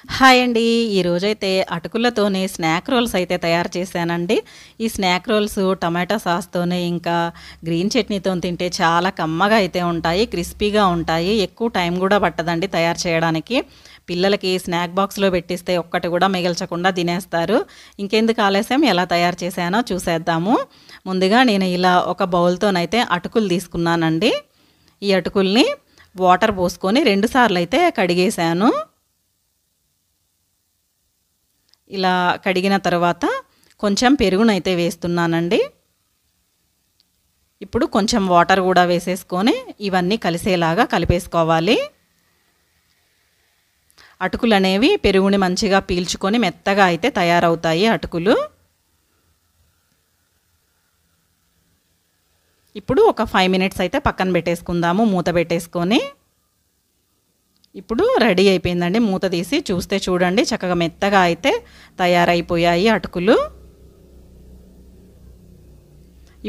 Hi అండి. ఈరోజైతే అటుకులతోనే snack roles అయితే తయారు చేశానండి. ఈ స్నాక్ రోల్స్ టమాటా సాస్‌తోనే ఇంకా గ్రీన్ చట్నీతోని తింటే చాలా కమ్మగా అయితే ఉంటాయి. క్రిస్పీగా ఉంటాయి. ఎక్కువ టైం గూడా పట్టదండి తయారు చేయడానికి. పిల్లలకి స్నాక్ బాక్స్‌లో పెట్టిస్తే ఒక్కటి కూడా మిగల్చకుండా తినేస్తారు. ఇంకెందుకు ఆలస్యం ఎలా తయారు చేశానో చూసేద్దాము. ముందుగా నేను ఇలా ఒక బౌల్‌తోనైతే అటుకులు తీసుకున్నానండి. ఈ అటుకుల్ని వాటర్ పోసుకొని 2 సార్లయితే కడిగేశాను. ఇలా కడిగిన తర్వాత కొంచెం పెరుగునైతే వేస్తున్నానండి. ఇప్పుడు కొంచెం వాటర్ కూడా వేసేసుకొని ఇవన్నీ కలిసేలాగా కలిపేసుకోవాలి. అటుకులు అనేవి పెరుగుని మంచిగా పీల్చుకొని మెత్తగా అయితే తయారవుతాయి అటుకులు. ఇప్పుడు ఒక 5 మినిట్స్ అయితే పక్కన పెట్టేసుకుందాము మూత పెట్టేసుకొని. ఇప్పుడు రెడీ అయిపోయిందండి. మూత తీసి చూస్తే చూడండి చక్కగా మెత్తగా అయితే తయారైపోయాయి అటుకులు.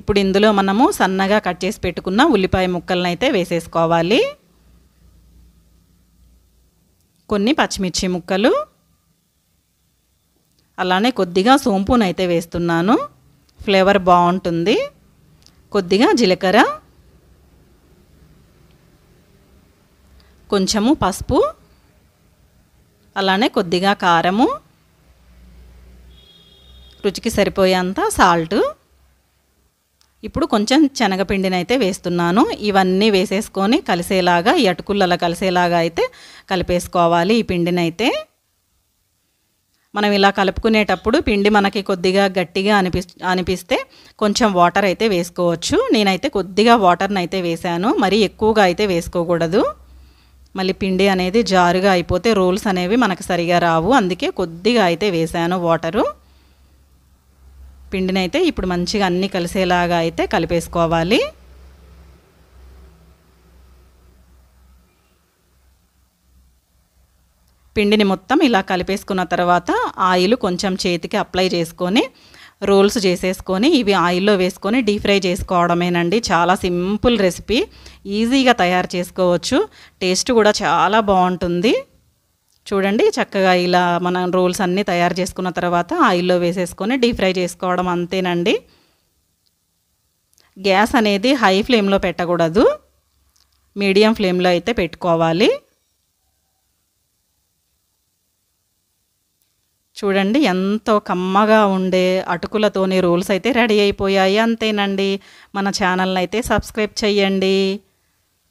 ఇప్పుడు ఇందులో మనము సన్నగా కట్ చేసి పెట్టుకున్న ఉల్లిపాయ ముక్కలను అయితే వేసేసుకోవాలి. కొన్ని పచ్చిమిర్చి ముక్కలు, అలానే కొద్దిగా సోంపునైతే వేస్తున్నాను, ఫ్లేవర్ బాగుంటుంది. కొద్దిగా జీలకర్ర, కొంచెము పసుపు, అలానే కొద్దిగా కారము, రుచికి సరిపోయేంత సాల్ట్. ఇప్పుడు కొంచెం శనగపిండిని అయితే వేస్తున్నాను. ఇవన్నీ వేసేసుకొని కలిసేలాగా ఈ అటుకులు కలిసేలాగా అయితే కలిపేసుకోవాలి ఈ పిండిని అయితే. మనం ఇలా కలుపుకునేటప్పుడు పిండి మనకి కొద్దిగా గట్టిగా అనిపిస్తే కొంచెం వాటర్ అయితే వేసుకోవచ్చు. నేనైతే కొద్దిగా వాటర్ని అయితే వేసాను, మరీ ఎక్కువగా అయితే వేసుకోకూడదు. మళ్ళీ పిండి అనేది జారుగా అయిపోతే రోల్స్ అనేవి మనకు సరిగా రావు. అందుకే కొద్దిగా అయితే వేసాను వాటరు. పిండిని అయితే ఇప్పుడు మంచిగా అన్నీ కలిసేలాగా అయితే కలిపేసుకోవాలి. పిండిని మొత్తం ఇలా కలిపేసుకున్న తర్వాత ఆయిల్ కొంచెం చేతికి అప్లై చేసుకొని రోల్స్ చేసేసుకొని ఇవి ఆయిల్లో వేసుకొని డీప్ ఫ్రై చేసుకోవడమేనండి. చాలా సింపుల్ రెసిపీ, ఈజీగా తయారు చేసుకోవచ్చు. టేస్ట్ కూడా చాలా బాగుంటుంది. చూడండి చక్కగా ఇలా మనం రోల్స్ అన్నీ తయారు చేసుకున్న తర్వాత ఆయిల్లో వేసేసుకొని డీప్ ఫ్రై చేసుకోవడం అంతేనండి. గ్యాస్ అనేది హై ఫ్లేమ్లో పెట్టకూడదు, మీడియం ఫ్లేమ్లో అయితే పెట్టుకోవాలి. చూడండి ఎంతో కమ్మగా ఉండే అటుకులతోని రోల్స్ అయితే రెడీ అయిపోయాయి. అంతేనండి. మన ఛానల్ని అయితే సబ్స్క్రైబ్ చేయండి.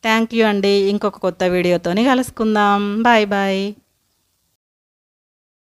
థ్యాంక్ యూ అండి. ఇంకొక కొత్త వీడియోతోని కలుసుకుందాం. Bye bye.